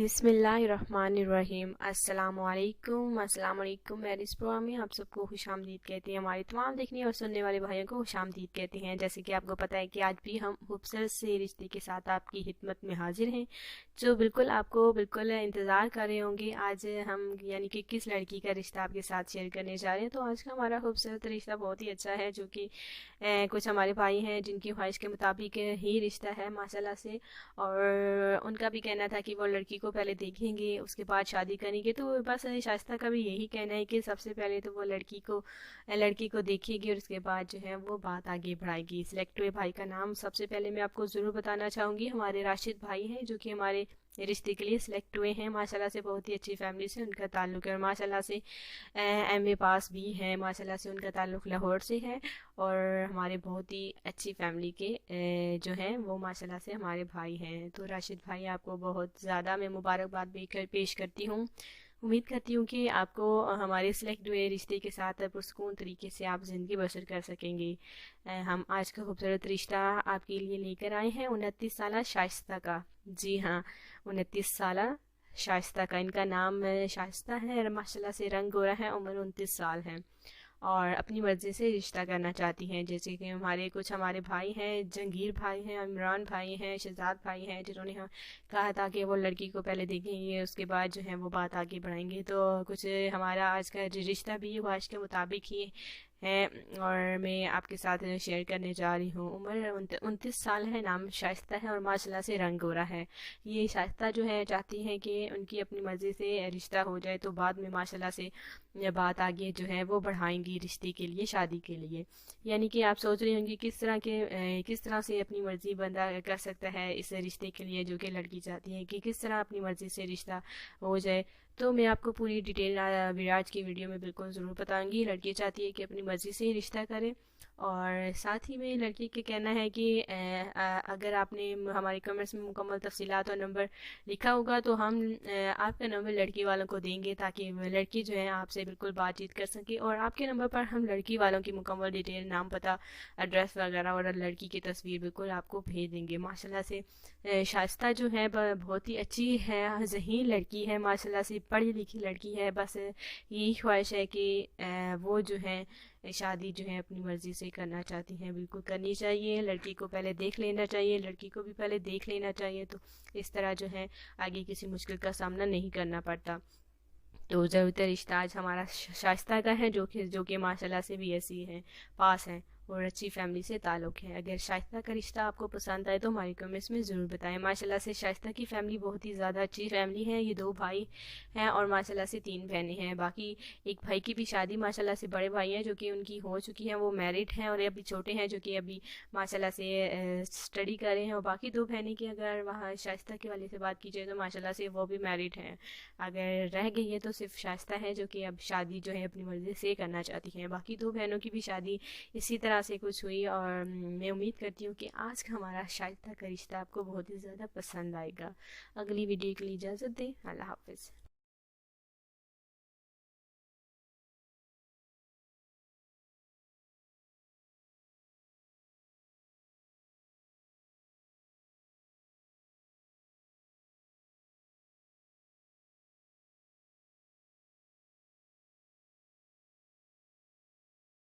बिस्मिल्लाहिर्रहमानिर्रहीम। अस्सलाम वालेकुम। मेरे इस प्रोग्राम में आप सबको खुशामदीद कहते हैं। हमारे तमाम देखने और सुनने वाले भाइयों को खुशामदीद कहते हैं। जैसे कि आपको पता है कि आज भी हम खूबसूरत से रिश्ते के साथ आपकी खिदमत में हाजिर हैं, जो बिल्कुल आपको बिल्कुल इंतज़ार कर रहे होंगे। आज हम यानी कि किस लड़की का रिश्ता आपके साथ शेयर करने जा रहे हैं। तो आज का हमारा खूबसूरत रिश्ता बहुत ही अच्छा है, जो कि कुछ हमारे भाई हैं जिनकी ख्वाहिश के मुताबिक ही रिश्ता है माशाल्लाह से। और उनका भी कहना था कि वो लड़की को पहले देखेंगे, उसके बाद शादी करेंगे। तो बस शाइस्ता का भी यही कहना है कि सबसे पहले तो वो लड़की को देखेगी और उसके बाद जो है वो बात आगे बढ़ाएगी। सिलेक्ट हुए भाई का नाम सबसे पहले मैं आपको ज़रूर बताना चाहूँगी। हमारे राशिद भाई हैं, जो कि हमारे रिश्ते के लिए सिलेक्ट हुए हैं। माशाल्लाह से बहुत ही अच्छी फैमिली से उनका ताल्लुक है और माशाल्लाह से एमए पास भी है। माशाल्लाह से उनका ताल्लुक लाहौर से है और हमारे बहुत ही अच्छी फैमिली के जो हैं वो माशाल्लाह से हमारे भाई हैं। तो राशिद भाई, आपको बहुत ज़्यादा मैं मुबारकबाद भी पेश करती हूँ। उम्मीद करती हूँ कि आपको हमारे सिलेक्ट हुए रिश्ते के साथ पुरसकून तरीके से आप ज़िंदगी बसर कर सकेंगे। हम आज का खूबसूरत रिश्ता आपके लिए लेकर आए हैं 29 साला शाइस्ता का। जी हाँ, 29 साला शाइस्ता का। इनका नाम शाइस्ता है और माशाल्लाह से रंग गोरा है, उम्र 29 साल है और अपनी मर्ज़ी से रिश्ता करना चाहती हैं। जैसे कि हमारे भाई हैं, जंगीर भाई हैं, इमरान भाई हैं, शहजाद भाई हैं, जिन्होंने कहा था कि वो लड़की को पहले देखेंगे, उसके बाद जो है वो बात आगे बढ़ाएंगे। तो कुछ हमारा आज का रिश्ता भी ख्वाहिश के मुताबिक ही है और मैं आपके साथ शेयर करने जा रही हूँ। उम्र 29 साल है, नाम शाइस्ता है और माशाल्लाह से रंग गोरा है। ये शाइस्ता जो है चाहती हैं कि उनकी अपनी मर्ज़ी से रिश्ता हो जाए, तो बाद में माशाल्लाह से बात आगे जो है वो बढ़ाएंगी रिश्ते के लिए, शादी के लिए। यानी कि आप सोच रहे होंगे किस तरह से अपनी मर्ज़ी बंदा कर सकता है इस रिश्ते के लिए, जो कि लड़की चाहती है कि किस तरह अपनी मर्ज़ी से रिश्ता हो जाए। तो मैं आपको पूरी डिटेल विराज की वीडियो में बिल्कुल ज़रूर बताऊंगी। लड़की चाहती है कि अपनी मर्ज़ी से ही रिश्ता करे और साथ ही में लड़की के कहना है कि अगर आपने हमारे कमेंट्स में मुकम्मल तफसीलात और नंबर लिखा होगा तो हम आपका नंबर लड़की वालों को देंगे, ताकि लड़की जो है आपसे बिल्कुल बातचीत कर सके और आपके नंबर पर हम लड़की वालों की मुकम्मल डिटेल, नाम, पता, एड्रेस वगैरह और लड़की की तस्वीर बिल्कुल आपको भेज देंगे। माशाल्लाह से शाइस्ता जो है बहुत ही अच्छी है, ज़हीन लड़की है, माशाल्लाह से पढ़ी लिखी लड़की है। बस यही ख्वाहिश है कि वो जो है शादी जो है अपनी मर्ज़ी से करना चाहती हैं। बिल्कुल करनी चाहिए, लड़की को पहले देख लेना चाहिए, लड़की को भी पहले देख लेना चाहिए। तो इस तरह जो है आगे किसी मुश्किल का सामना नहीं करना पड़ता। तो ज़रूरत रिश्ता आज हमारा शाइस्ता का है, जो कि माशाल्लाह से भी ऐसी है, पास है और अच्छी फैमिली से ताल्लुक़ है। अगर शाइस्ता का रिश्ता आपको पसंद आए तो हमारी कमेंट्स में ज़रूर बताएं। माशाल्लाह से शाइस्ता की फैमिली बहुत ही ज़्यादा अच्छी फैमिली है। ये 2 भाई हैं और माशाल्लाह से 3 बहनें हैं। बाकी एक भाई की भी शादी माशाल्लाह से, बड़े भाई हैं जो कि उनकी हो चुकी हैं, वो मैरिड हैं और अभी छोटे हैं जो कि अभी माशाल्लाह से स्टडी कर रहे हैं। और बाकी 2 बहनें की अगर वहाँ शाइस्ता के वाले से बात की जाए तो माशाल्लाह से वो भी मैरिड हैं। अगर रह गई है तो सिर्फ शाइस्ता है जो कि अब शादी जो है अपनी मर्ज़ी से करना चाहती हैं। बाकी 2 बहनों की भी शादी इसी तरह से कुछ हुई और मैं उम्मीद करती हूँ कि आज का हमारा शाइस्ता का रिश्ता आपको बहुत ही ज़्यादा पसंद आएगा। अगली वीडियो के लिए इजाज़त दें। अल्लाह हाफ़िज़।